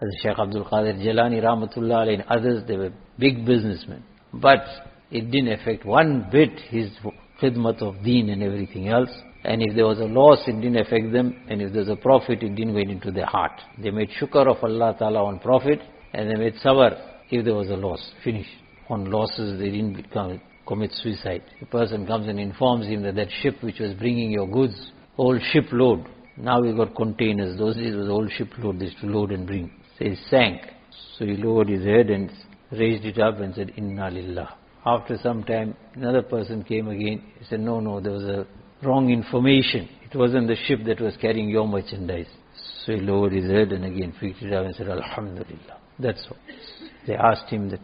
As Shaykh Abdul Qadir Jilani Rahmatullah alayhi and others, they were big businessmen. But it didn't affect one bit his khidmat of deen and everything else. And if there was a loss, it didn't affect them. And if there was a profit, it didn't go into their heart. They made shukr of Allah Ta'ala on profit, and they made sabr if there was a loss. Finish. On losses, they didn't commit suicide. The person comes and informs him that that ship which was bringing your goods, whole shipload, now we got containers. Those days was a whole shipload, they used to load and bring. So he sank. So he lowered his head and raised it up and said, Inna Lillah. After some time, another person came again. He said, no, there was a wrong information. It wasn't the ship that was carrying your merchandise. So he lowered his head and again picked it up and said, Alhamdulillah. That's all. They asked him that,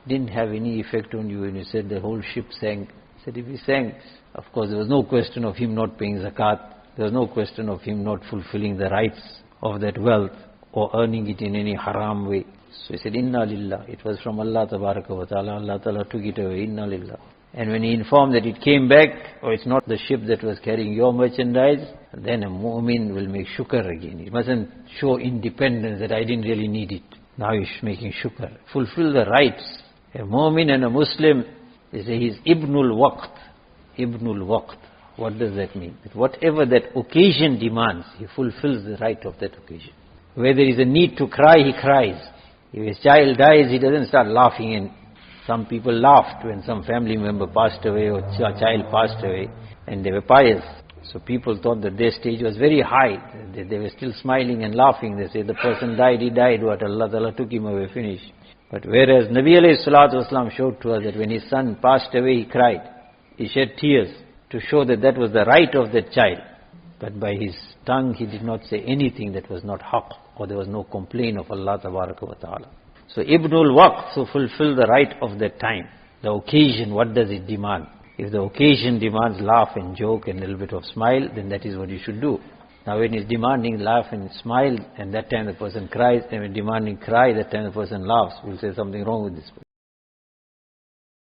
didn't have any effect on you, and you said the whole ship sank. He said, if he sank, of course there was no question of him not paying zakat. There was no question of him not fulfilling the rights of that wealth or earning it in any haram way. So he said, Inna Lillah. It was from Allah Tabaraka wa Ta'ala. Allah Ta'ala took it away. Inna Lillah. And when he informed that it came back, or it's not the ship that was carrying your merchandise, then a mu'min will make shukr again. He mustn't show independence that I didn't really need it. Now he's making shukr. Fulfill the rights. A mu'min and a Muslim, they say he's Ibnul Waqt. Ibnul Waqt. What does that mean? That whatever that occasion demands, he fulfills the right of that occasion. Where there is a need to cry, he cries. If his child dies, he doesn't start laughing. And some people laughed when some family member passed away or child passed away, and they were pious. So people thought that their stage was very high. They were still smiling and laughing. They say the person died, he died. What Allah Ta'ala took him away, finished. But whereas Nabi alayhi salatu wasalam showed to us that when his son passed away, he cried. He shed tears to show that that was the right of that child. But by his tongue, he did not say anything that was not haqq, or there was no complaint of Allah Tabaraka wa Ta'ala. So Ibnul Waqt, so fulfill the right of that time. The occasion, what does it demand? If the occasion demands laugh and joke and a little bit of smile, then that is what you should do. Now when it's demanding laugh and smile, and that time the person cries, and when demanding cry, that time the person laughs, we'll say something wrong with this person.